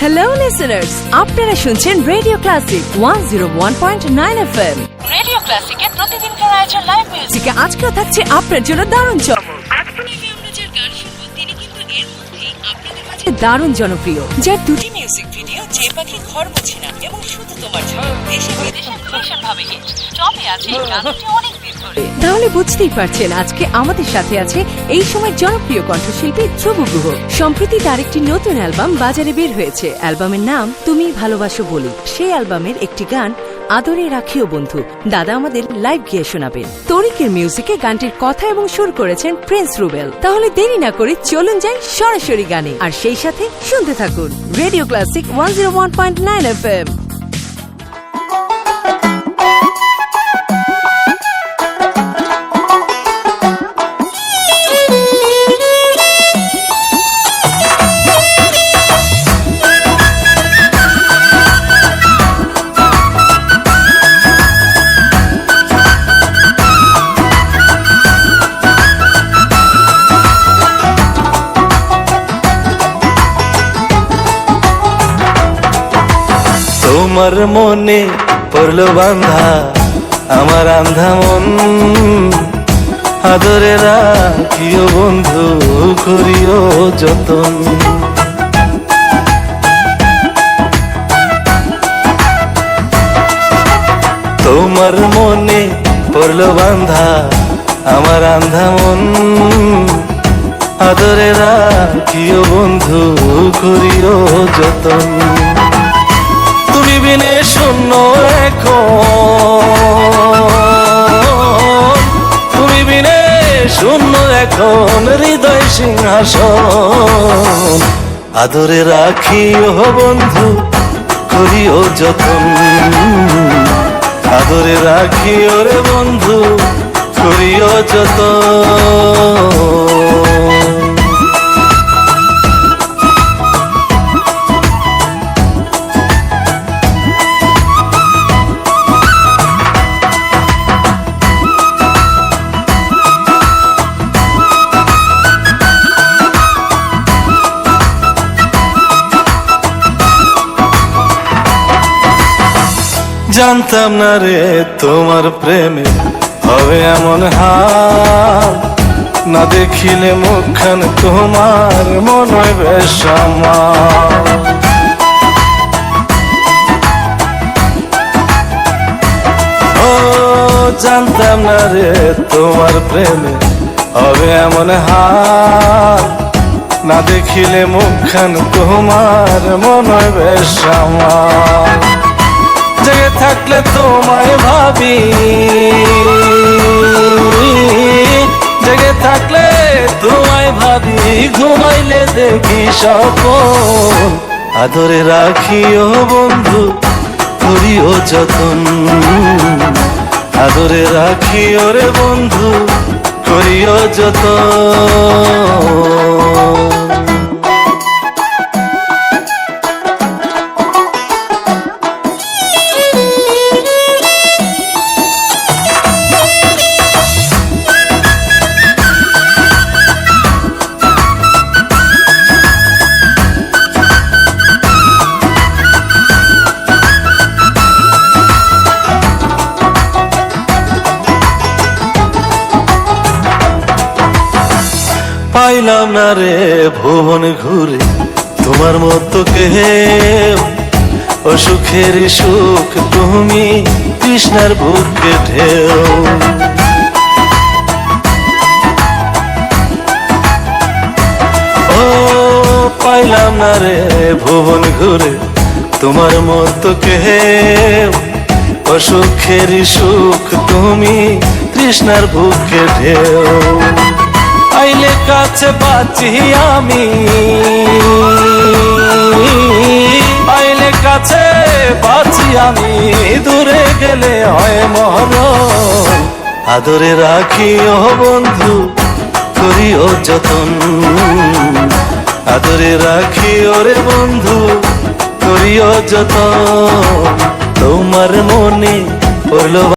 Hello listeners, আপনারা শুনছেন radio classic 101.9 FM। Radio ক্লাসিকের প্রতিদিনকার আয়োজন লাইভ মিউজিক আজকেও থাকছে আপনার জন্য দারুণ চমক। আমরা যে গান শুনবো তিনি কিন্তু এর মধ্যেই আপনাদের মাঝে দারুণ জনপ্রিয়, যার দুটি মিউজিক ভিডিও যে পাখি ঘর মুছে না এবং শুধু তোমার জন্য দেশে বিদেশে ভীষণ ভাবে হিট টপে আছে এই গানটি অনেক দিন ধরে। তাহলে বুঝতেই পারছেন আজকে আমাদের সাথে আছে এই সময় জনপ্রিয় কণ্ঠশিল্পী ধ্রুব গুহ। সম্প্রতি তার একটি নতুন অ্যালবাম বাজারে বের হয়েছে। অ্যালবামের নাম তুমি ভালোবাসো বলি। সেই অ্যালবামের একটি গান আদরে রাখিও বন্ধু দাদা আমাদের লাইভ গিয়ে শোনাবেন। তরিকের মিউজিকে গানটির কথা এবং সুর করেছেন প্রিন্স রুবেল। তাহলে দেরি না করে চলুন যাই সরাসরি গানে, আর সেই সাথে শুনতে থাকুন রেডিও ক্লাসিক 101.9 FM। তোমার মনে পড়লো বান্ধা আমার আন্ধা মন, আদরে রাখিও বন্ধু করিও যতন। তোমার মনে পড়লো বান্ধা আমার আন্ধা মন, আদরে রাখিও বন্ধু করিও যতন। তুমি বিনে শূন্য এখন, তুমি বিনে শূন্য এখন হৃদয় সিংহাসন, আদরে রাখিও বন্ধু করিও যতন, আদরে রাখিও রে বন্ধু করিও যতন। জানতাম না রে তোমার প্রেমে হবে এমন হাল, না দেখিলে মুখখান তোমার মনে হয় বেশ আমার। ও জানতাম না রে তোমার প্রেমে হবে এমন হাল, না দেখিলে মুখখান তোমার মনে হয় বেশ আমার। জেগে থাকলে তোমায় ভাবি, জেগে থাকলে তোমায় ভাবি, ঘুমাইলে দেখি স্বপ্ন, আদরে রাখিও বন্ধু করিও যতন, আদরে রাখিও রে বন্ধু করিও যতন। পাইলাম না রে ভুবন ঘুরে তোমার মতো কেউ, ও সুখের সুখ তুমি কৃষ্ণার বুকে ঢেউ। ও পাইলাম না রে ভুবন ঘুরে তোমার মতো কেউ, ও সুখের সুখ তুমি কৃষ্ণার বুকে ঢেউ। আইলে কাছে বাঁচি আমি, আইলে কাছে বাঁচি আমি, দূরে গেলে হয় মরণ, আদরে রাখিও বন্ধু করিও যতন, আদরে রাখিও রে বন্ধু করিও যতন। তোমার মনে পড়লো